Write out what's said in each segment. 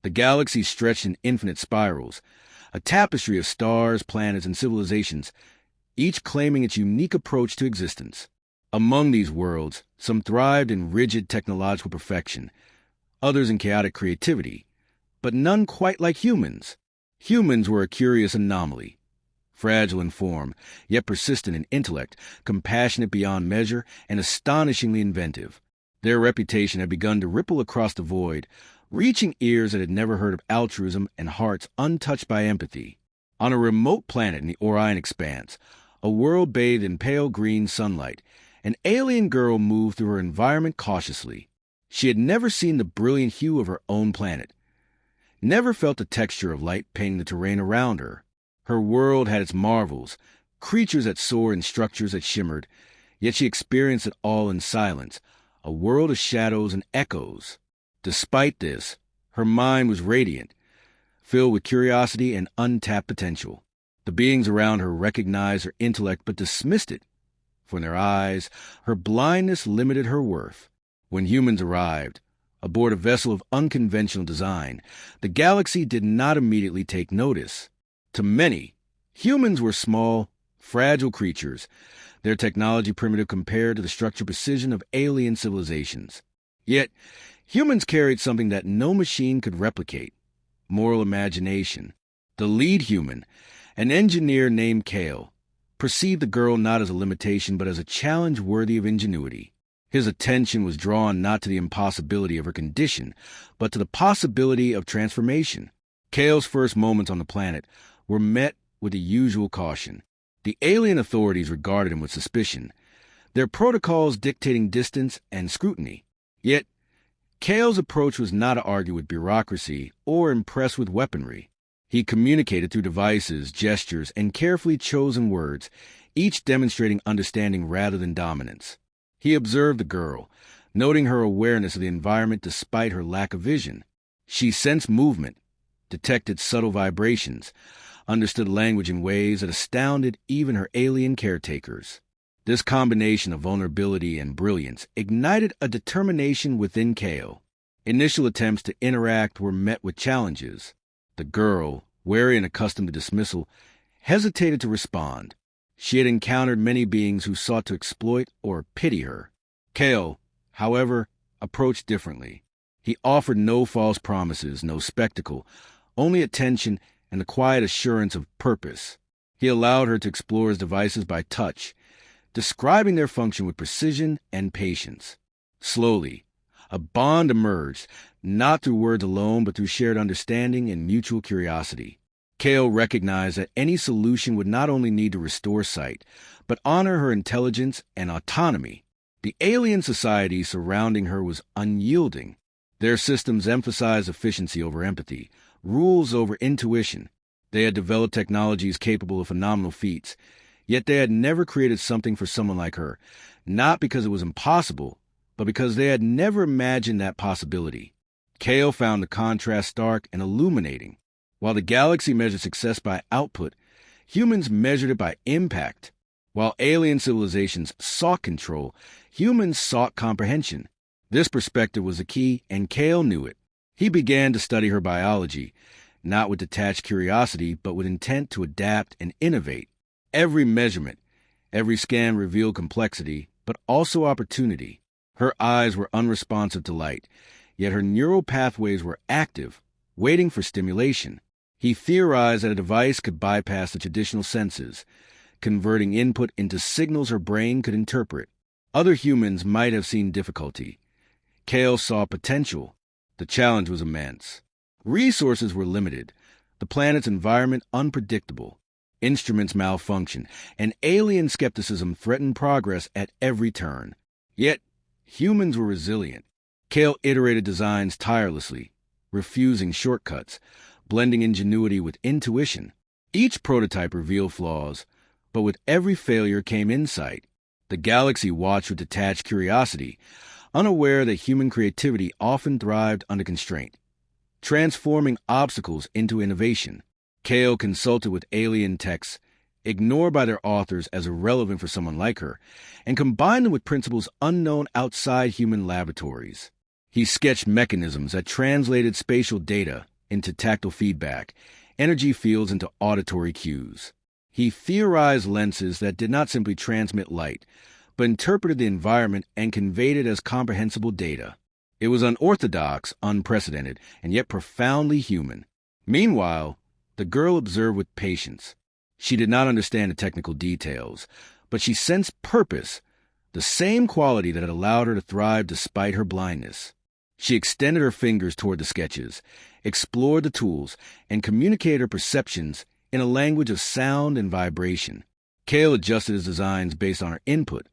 The galaxy stretched in infinite spirals, a tapestry of stars, planets, and civilizations, each claiming its unique approach to existence. Among these worlds, some thrived in rigid technological perfection, others in chaotic creativity, but none quite like humans. Humans were a curious anomaly, fragile in form, yet persistent in intellect, compassionate beyond measure, and astonishingly inventive. Their reputation had begun to ripple across the void, reaching ears that had never heard of altruism and hearts untouched by empathy. On a remote planet in the Orion Expanse, a world bathed in pale green sunlight, an alien girl moved through her environment cautiously. She had never seen the brilliant hue of her own planet, never felt the texture of light painting the terrain around her. Her world had its marvels, creatures that soared and structures that shimmered, yet she experienced it all in silence, a world of shadows and echoes. Despite this, her mind was radiant, filled with curiosity and untapped potential. The beings around her recognized her intellect but dismissed it, for in their eyes, her blindness limited her worth. When humans arrived, aboard a vessel of unconventional design, the galaxy did not immediately take notice. To many, humans were small, fragile creatures, their technology primitive compared to the structured precision of alien civilizations. Yet, humans carried something that no machine could replicate: moral imagination. The lead human, an engineer named Kale, perceived the girl not as a limitation but as a challenge worthy of ingenuity. His attention was drawn not to the impossibility of her condition, but to the possibility of transformation. Kale's first moments on the planet were met with the usual caution. The alien authorities regarded him with suspicion, their protocols dictating distance and scrutiny. Yet, Kale's approach was not to argue with bureaucracy or impress with weaponry. He communicated through devices, gestures, and carefully chosen words, each demonstrating understanding rather than dominance. He observed the girl, noting her awareness of the environment despite her lack of vision. She sensed movement, detected subtle vibrations, understood language in ways that astounded even her alien caretakers. This combination of vulnerability and brilliance ignited a determination within Kale. Initial attempts to interact were met with challenges. The girl, wary and accustomed to dismissal, hesitated to respond. She had encountered many beings who sought to exploit or pity her. Kale, however, approached differently. He offered no false promises, no spectacle, only attention and the quiet assurance of purpose. He allowed her to explore his devices by touch, describing their function with precision and patience. Slowly, a bond emerged, not through words alone, but through shared understanding and mutual curiosity. Kale recognized that any solution would not only need to restore sight, but honor her intelligence and autonomy. The alien society surrounding her was unyielding. Their systems emphasized efficiency over empathy, rules over intuition. They had developed technologies capable of phenomenal feats, yet they had never created something for someone like her, not because it was impossible, but because they had never imagined that possibility. Kale found the contrast stark and illuminating. While the galaxy measured success by output, humans measured it by impact. While alien civilizations sought control, humans sought comprehension. This perspective was the key, and Kale knew it. He began to study her biology, not with detached curiosity, but with intent to adapt and innovate. Every measurement, every scan revealed complexity, but also opportunity. Her eyes were unresponsive to light, yet her neural pathways were active, waiting for stimulation. He theorized that a device could bypass the traditional senses, converting input into signals her brain could interpret. Other humans might have seen difficulty. Kale saw potential. The challenge was immense. Resources were limited, the planet's environment unpredictable, instruments malfunctioned, and alien skepticism threatened progress at every turn. Yet, humans were resilient. Kale iterated designs tirelessly, refusing shortcuts, blending ingenuity with intuition. Each prototype revealed flaws, but with every failure came insight. The galaxy watched with detached curiosity, unaware that human creativity often thrived under constraint, transforming obstacles into innovation. Kale consulted with alien texts, ignored by their authors as irrelevant for someone like her, and combined them with principles unknown outside human laboratories. He sketched mechanisms that translated spatial data, into tactile feedback, energy fields into auditory cues. He theorized lenses that did not simply transmit light, but interpreted the environment and conveyed it as comprehensible data. It was unorthodox, unprecedented, and yet profoundly human. Meanwhile, the girl observed with patience. She did not understand the technical details, but she sensed purpose, the same quality that had allowed her to thrive despite her blindness. She extended her fingers toward the sketches, explored the tools, and communicated her perceptions in a language of sound and vibration. Cale adjusted his designs based on her input,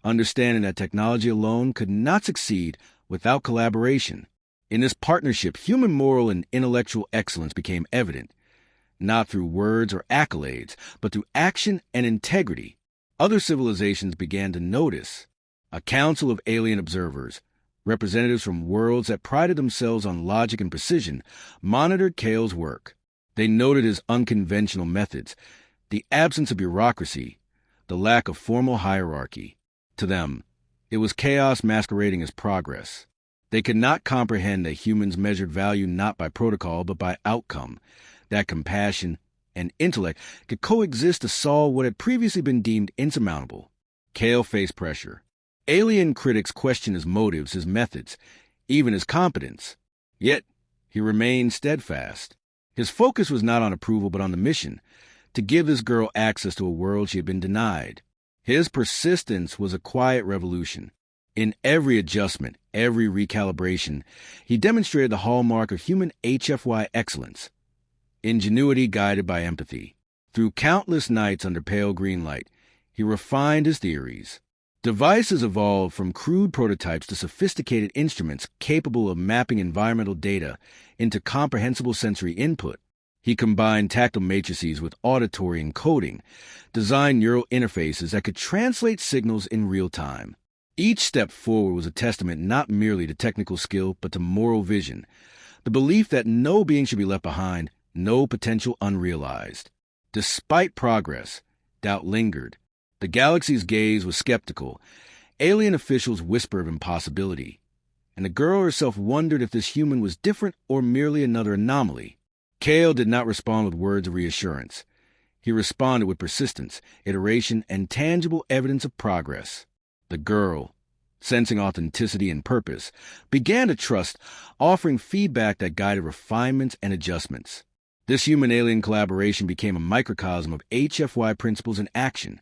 understanding that technology alone could not succeed without collaboration. In this partnership, human moral and intellectual excellence became evident, not through words or accolades, but through action and integrity. Other civilizations began to notice. A council of alien observers, representatives from worlds that prided themselves on logic and precision, monitored Cale's work. They noted his unconventional methods, the absence of bureaucracy, the lack of formal hierarchy. To them, it was chaos masquerading as progress. They could not comprehend that humans measured value not by protocol but by outcome, that compassion and intellect could coexist to solve what had previously been deemed insurmountable. Cale faced pressure. Alien critics questioned his motives, his methods, even his competence. Yet, he remained steadfast. His focus was not on approval but on the mission, to give this girl access to a world she had been denied. His persistence was a quiet revolution. In every adjustment, every recalibration, he demonstrated the hallmark of human HFY excellence. Ingenuity guided by empathy. Through countless nights under pale green light, he refined his theories. Devices evolved from crude prototypes to sophisticated instruments capable of mapping environmental data into comprehensible sensory input. He combined tactile matrices with auditory encoding, designed neural interfaces that could translate signals in real time. Each step forward was a testament not merely to technical skill but to moral vision, the belief that no being should be left behind, no potential unrealized. Despite progress, doubt lingered. The galaxy's gaze was skeptical. Alien officials whispered of impossibility. And the girl herself wondered if this human was different or merely another anomaly. Cale did not respond with words of reassurance. He responded with persistence, iteration, and tangible evidence of progress. The girl, sensing authenticity and purpose, began to trust, offering feedback that guided refinements and adjustments. This human-alien collaboration became a microcosm of HFY principles in action.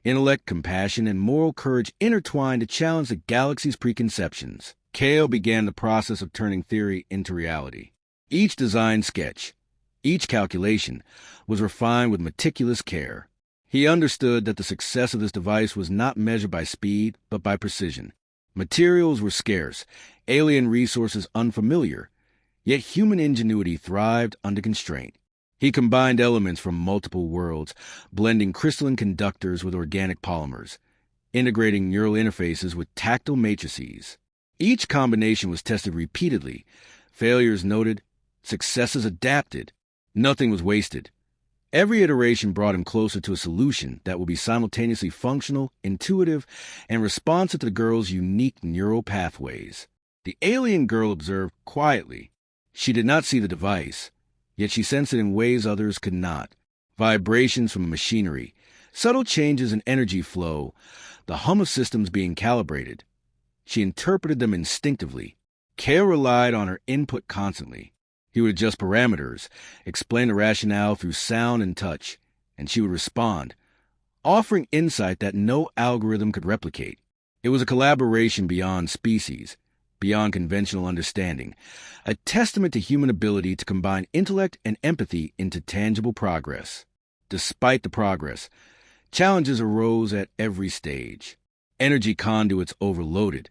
Intellect, compassion, and moral courage intertwined to challenge the galaxy's preconceptions. Cale began the process of turning theory into reality. Each design sketch, each calculation, was refined with meticulous care. He understood that the success of this device was not measured by speed, but by precision. Materials were scarce, alien resources unfamiliar, yet human ingenuity thrived under constraint. He combined elements from multiple worlds, blending crystalline conductors with organic polymers, integrating neural interfaces with tactile matrices. Each combination was tested repeatedly, failures noted, successes adapted. Nothing was wasted. Every iteration brought him closer to a solution that would be simultaneously functional, intuitive, and responsive to the girl's unique neural pathways. The alien girl observed quietly. She did not see the device, yet she sensed it in ways others could not. Vibrations from machinery, subtle changes in energy flow, the hum of systems being calibrated. She interpreted them instinctively. Cale relied on her input constantly. He would adjust parameters, explain the rationale through sound and touch, and she would respond, offering insight that no algorithm could replicate. It was a collaboration beyond species, beyond conventional understanding, a testament to human ability to combine intellect and empathy into tangible progress. Despite the progress, challenges arose at every stage. Energy conduits overloaded,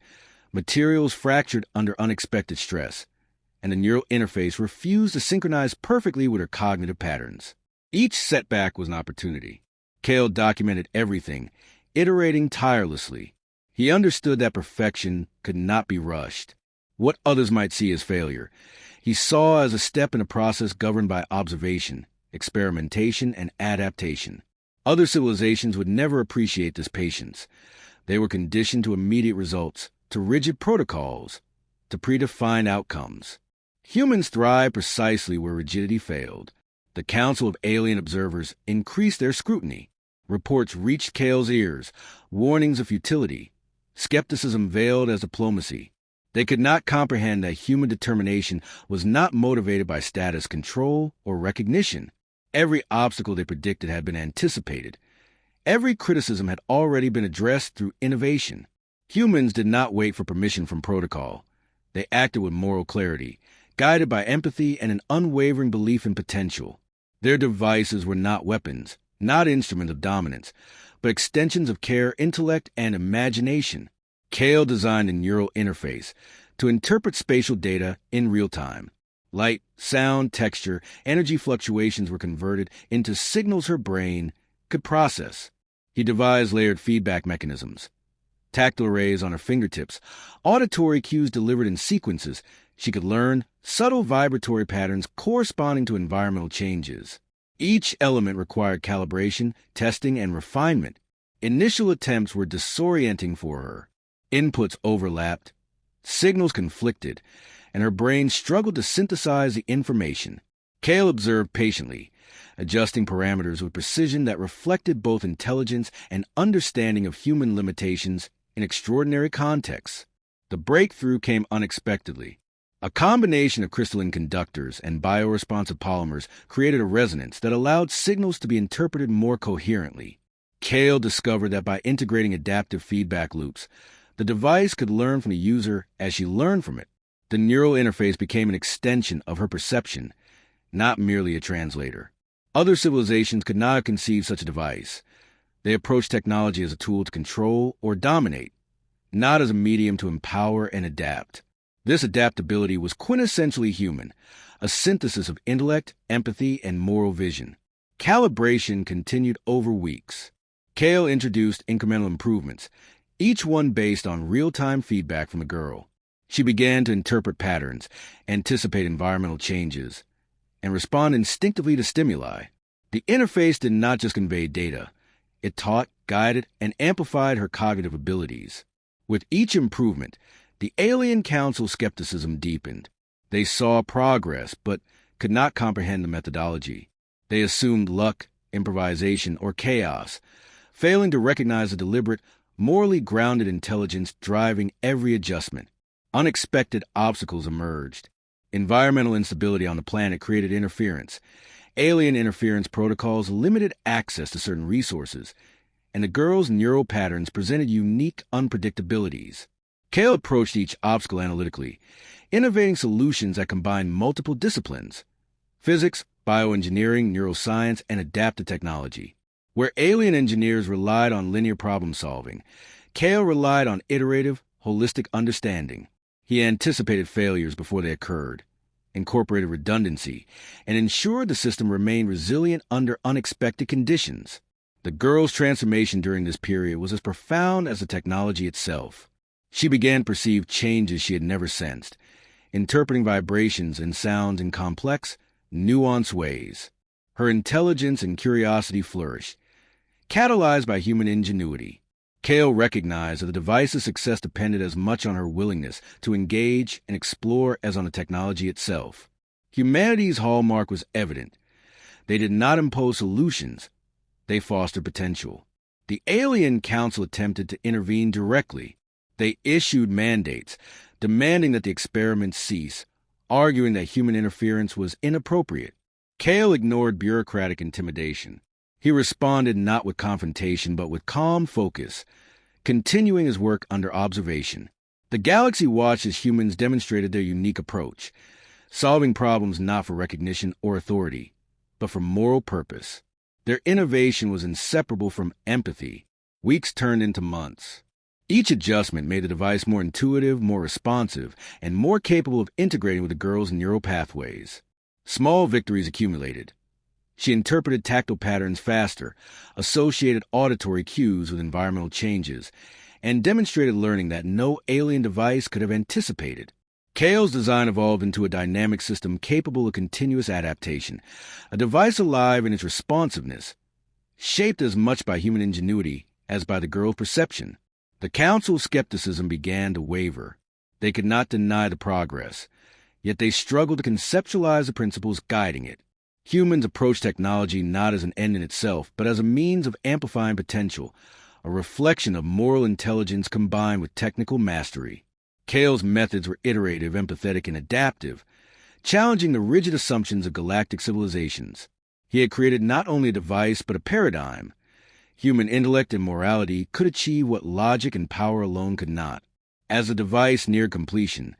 materials fractured under unexpected stress, and the neural interface refused to synchronize perfectly with her cognitive patterns. Each setback was an opportunity. Cale documented everything, iterating tirelessly. He understood that perfection could not be rushed. What others might see as failure, he saw as a step in a process governed by observation, experimentation, and adaptation. Other civilizations would never appreciate this patience. They were conditioned to immediate results, to rigid protocols, to predefined outcomes. Humans thrive precisely where rigidity failed. The Council of Alien Observers increased their scrutiny. Reports reached Cale's ears, warnings of futility, skepticism veiled as diplomacy. They could not comprehend that human determination was not motivated by status control or recognition. Every obstacle they predicted had been anticipated. Every criticism had already been addressed through innovation. Humans did not wait for permission from protocol. They acted with moral clarity, guided by empathy and an unwavering belief in potential. Their devices were not weapons, not instruments of dominance, but extensions of care, intellect, and imagination. Cale designed a neural interface to interpret spatial data in real time. Light, sound, texture, energy fluctuations were converted into signals her brain could process. He devised layered feedback mechanisms, tactile arrays on her fingertips, auditory cues delivered in sequences. She could learn subtle vibratory patterns corresponding to environmental changes. Each element required calibration, testing, and refinement. Initial attempts were disorienting for her. Inputs overlapped, signals conflicted, and her brain struggled to synthesize the information. Cale observed patiently, adjusting parameters with precision that reflected both intelligence and understanding of human limitations in extraordinary contexts. The breakthrough came unexpectedly. A combination of crystalline conductors and bioresponsive polymers created a resonance that allowed signals to be interpreted more coherently. Cale discovered that by integrating adaptive feedback loops, the device could learn from the user as she learned from it. The neural interface became an extension of her perception, not merely a translator. Other civilizations could not have conceived such a device. They approached technology as a tool to control or dominate, not as a medium to empower and adapt. This adaptability was quintessentially human, a synthesis of intellect, empathy, and moral vision. Calibration continued over weeks. Cale introduced incremental improvements, each one based on real-time feedback from the girl. She began to interpret patterns, anticipate environmental changes, and respond instinctively to stimuli. The interface did not just convey data. It taught, guided, and amplified her cognitive abilities. With each improvement, the Alien Council's skepticism deepened. They saw progress, but could not comprehend the methodology. They assumed luck, improvisation, or chaos, failing to recognize the deliberate, morally grounded intelligence driving every adjustment. Unexpected obstacles emerged. Environmental instability on the planet created interference. Alien interference protocols limited access to certain resources, and the girl's neural patterns presented unique unpredictabilities. Cale approached each obstacle analytically, innovating solutions that combined multiple disciplines: physics, bioengineering, neuroscience, and adaptive technology. Where alien engineers relied on linear problem-solving, Cale relied on iterative, holistic understanding. He anticipated failures before they occurred, incorporated redundancy, and ensured the system remained resilient under unexpected conditions. The girl's transformation during this period was as profound as the technology itself. She began to perceive changes she had never sensed, interpreting vibrations and sounds in complex, nuanced ways. Her intelligence and curiosity flourished, catalyzed by human ingenuity. Cale recognized that the device's success depended as much on her willingness to engage and explore as on the technology itself. Humanity's hallmark was evident. They did not impose solutions. They fostered potential. The Alien Council attempted to intervene directly. They issued mandates, demanding that the experiments cease, arguing that human interference was inappropriate. Cale ignored bureaucratic intimidation. He responded not with confrontation but with calm focus, continuing his work under observation. The galaxy watched as humans demonstrated their unique approach, solving problems not for recognition or authority, but for moral purpose. Their innovation was inseparable from empathy. Weeks turned into months. Each adjustment made the device more intuitive, more responsive, and more capable of integrating with the girl's neural pathways. Small victories accumulated. She interpreted tactile patterns faster, associated auditory cues with environmental changes, and demonstrated learning that no alien device could have anticipated. Cale's design evolved into a dynamic system capable of continuous adaptation, a device alive in its responsiveness, shaped as much by human ingenuity as by the girl's perception. The Council's skepticism began to waver. They could not deny the progress. yet they struggle to conceptualize the principles guiding it. Humans approach technology not as an end in itself, but as a means of amplifying potential, a reflection of moral intelligence combined with technical mastery. Kale's methods were iterative, empathetic, and adaptive, challenging the rigid assumptions of galactic civilizations. He had created not only a device, but a paradigm. Human intellect and morality could achieve what logic and power alone could not. As the device neared completion,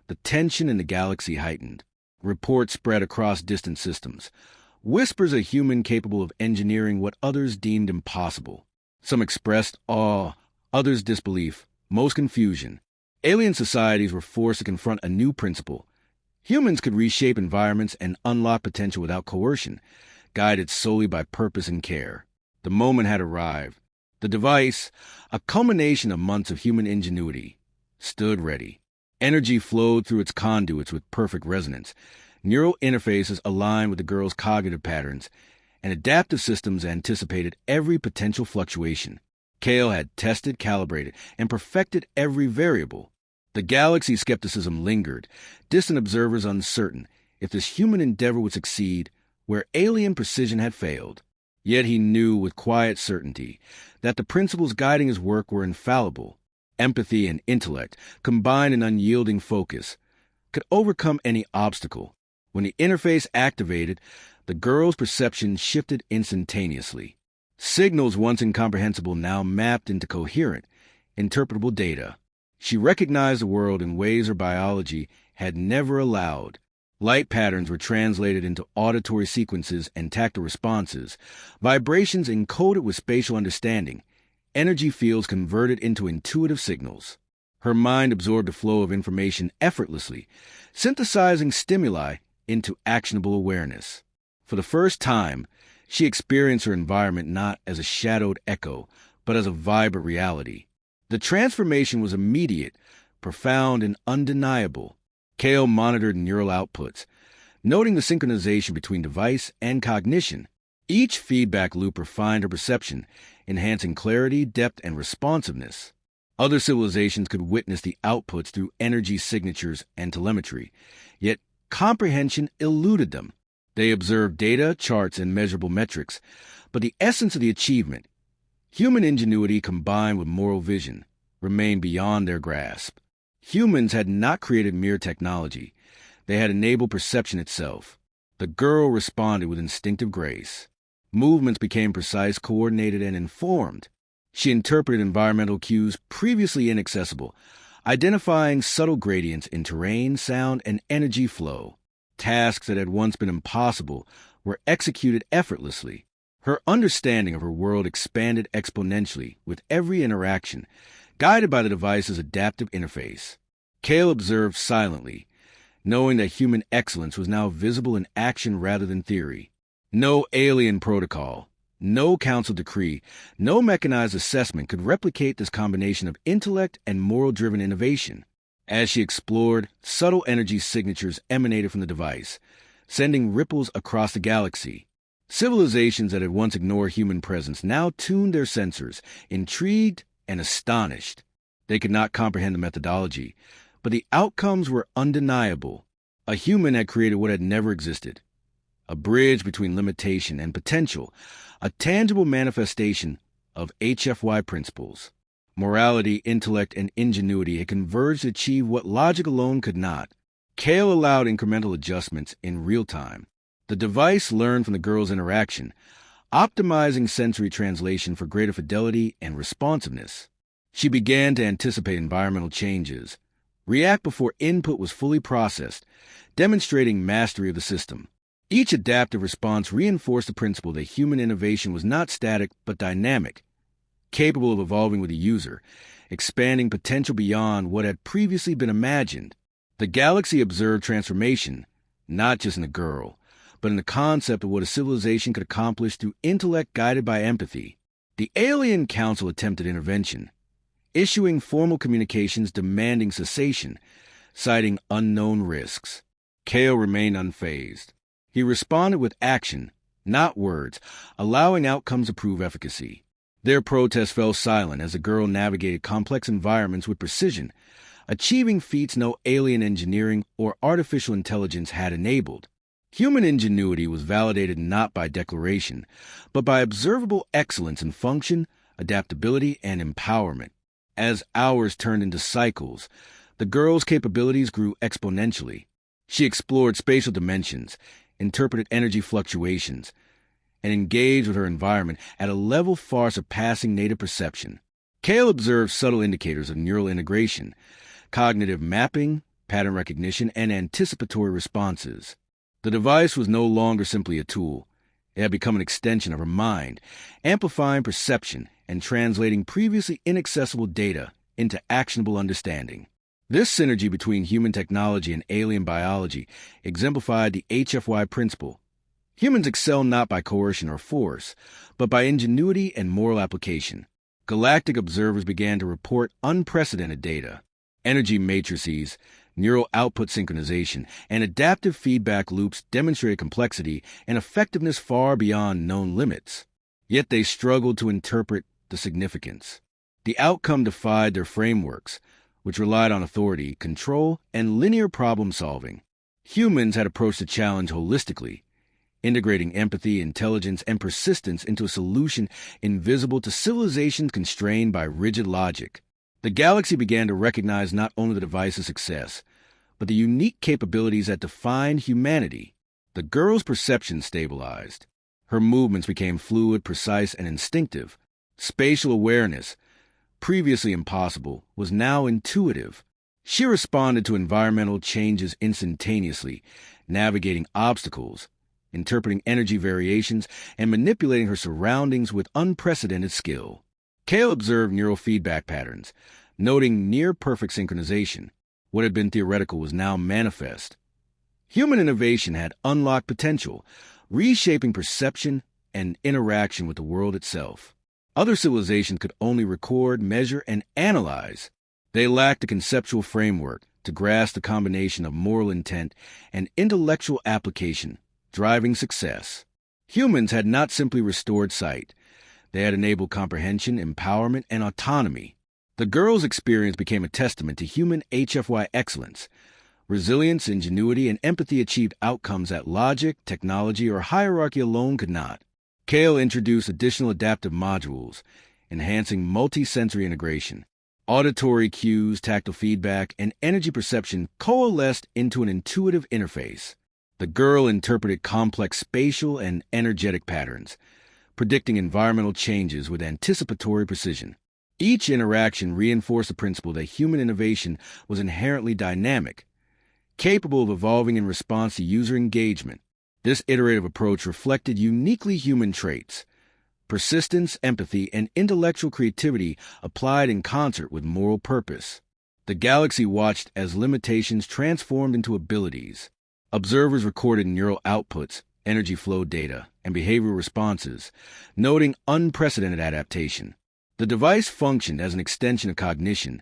the tension in the galaxy heightened. Reports spread across distant systems. Whispers of a human capable of engineering what others deemed impossible. Some expressed awe, others disbelief, most confusion. Alien societies were forced to confront a new principle. Humans could reshape environments and unlock potential without coercion, guided solely by purpose and care. The moment had arrived. The device, a culmination of months of human ingenuity, stood ready. Energy flowed through its conduits with perfect resonance. Neural interfaces aligned with the girl's cognitive patterns, and adaptive systems anticipated every potential fluctuation. Kale had tested, calibrated, and perfected every variable. The galaxy's skepticism lingered, distant observers uncertain if this human endeavor would succeed where alien precision had failed. Yet he knew with quiet certainty that the principles guiding his work were infallible. Empathy and intellect, combined in unyielding focus, could overcome any obstacle. When the interface activated, the girl's perception shifted instantaneously. Signals once incomprehensible now mapped into coherent, interpretable data. She recognized the world in ways her biology had never allowed. Light patterns were translated into auditory sequences and tactile responses, vibrations encoded with spatial understanding, energy fields converted into intuitive signals. Her mind absorbed the flow of information effortlessly, synthesizing stimuli into actionable awareness. For the first time, she experienced her environment not as a shadowed echo, but as a vibrant reality. The transformation was immediate, profound, and undeniable. Kale monitored neural outputs, noting the synchronization between device and cognition. Each feedback loop refined her perception, enhancing clarity, depth, and responsiveness. Other civilizations could witness the outputs through energy signatures and telemetry, yet comprehension eluded them. They observed data, charts, and measurable metrics, but the essence of the achievement, human ingenuity combined with moral vision, remained beyond their grasp. Humans had not created mere technology. They had enabled perception itself. The girl responded with instinctive grace. Movements became precise, coordinated, and informed. She interpreted environmental cues previously inaccessible, identifying subtle gradients in terrain, sound, and energy flow. Tasks that had once been impossible were executed effortlessly. Her understanding of her world expanded exponentially with every interaction, guided by the device's adaptive interface. Kale observed silently, knowing that human excellence was now visible in action rather than theory. No alien protocol, no council decree, no mechanized assessment could replicate this combination of intellect and moral-driven innovation. As she explored, subtle energy signatures emanated from the device, sending ripples across the galaxy. Civilizations that had once ignored human presence now tuned their sensors, intrigued and astonished. They could not comprehend the methodology, but the outcomes were undeniable. A human had created what had never existed. A bridge between limitation and potential, a tangible manifestation of HFY principles. Morality, intellect, and ingenuity had converged to achieve what logic alone could not. Kale allowed incremental adjustments in real time. The device learned from the girl's interaction, optimizing sensory translation for greater fidelity and responsiveness. She began to anticipate environmental changes, react before input was fully processed, demonstrating mastery of the system. Each adaptive response reinforced the principle that human innovation was not static but dynamic, capable of evolving with the user, expanding potential beyond what had previously been imagined. The galaxy observed transformation, not just in the girl, but in the concept of what a civilization could accomplish through intellect guided by empathy. The Alien Council attempted intervention, issuing formal communications demanding cessation, citing unknown risks. Kale remained unfazed. He responded with action, not words, allowing outcomes to prove efficacy. Their protest fell silent as the girl navigated complex environments with precision, achieving feats no alien engineering or artificial intelligence had enabled. Human ingenuity was validated not by declaration, but by observable excellence in function, adaptability, and empowerment. As hours turned into cycles, the girl's capabilities grew exponentially. She explored spatial dimensions, interpreted energy fluctuations, and engaged with her environment at a level far surpassing native perception. Kale observed subtle indicators of neural integration, cognitive mapping, pattern recognition, and anticipatory responses. The device was no longer simply a tool. It had become an extension of her mind, amplifying perception and translating previously inaccessible data into actionable understanding. This synergy between human technology and alien biology exemplified the HFY principle. Humans excel not by coercion or force, but by ingenuity and moral application. Galactic observers began to report unprecedented data. Energy matrices, neural output synchronization, and adaptive feedback loops demonstrated complexity and effectiveness far beyond known limits. Yet they struggled to interpret the significance. The outcome defied their frameworks, which relied on authority, control, and linear problem-solving. Humans had approached the challenge holistically, integrating empathy, intelligence, and persistence into a solution invisible to civilizations constrained by rigid logic. The galaxy began to recognize not only the device's success, but the unique capabilities that defined humanity. The girl's perception stabilized. Her movements became fluid, precise, and instinctive. Spatial awareness, previously impossible, was now intuitive. She responded to environmental changes instantaneously, navigating obstacles, interpreting energy variations, and manipulating her surroundings with unprecedented skill. Kale observed neural feedback patterns, noting near-perfect synchronization. What had been theoretical was now manifest. Human innovation had unlocked potential, reshaping perception and interaction with the world itself. Other civilizations could only record, measure, and analyze. They lacked a conceptual framework to grasp the combination of moral intent and intellectual application, driving success. Humans had not simply restored sight. They had enabled comprehension, empowerment, and autonomy. The girl's experience became a testament to human HFY excellence. Resilience, ingenuity, and empathy achieved outcomes that logic, technology, or hierarchy alone could not. Kale introduced additional adaptive modules, enhancing multi-sensory integration. Auditory cues, tactile feedback, and energy perception coalesced into an intuitive interface. The girl interpreted complex spatial and energetic patterns, predicting environmental changes with anticipatory precision. Each interaction reinforced the principle that human innovation was inherently dynamic, capable of evolving in response to user engagement. This iterative approach reflected uniquely human traits: persistence, empathy, and intellectual creativity applied in concert with moral purpose. The galaxy watched as limitations transformed into abilities. Observers recorded neural outputs, energy flow data, and behavioral responses, noting unprecedented adaptation. The device functioned as an extension of cognition,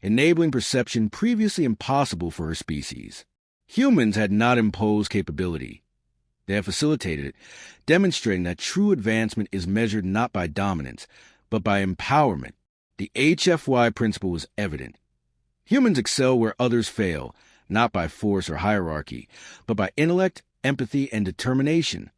enabling perception previously impossible for her species. Humans had not imposed capability. They have facilitated it, demonstrating that true advancement is measured not by dominance, but by empowerment. The HFY principle was evident. Humans excel where others fail, not by force or hierarchy, but by intellect, empathy, and determination.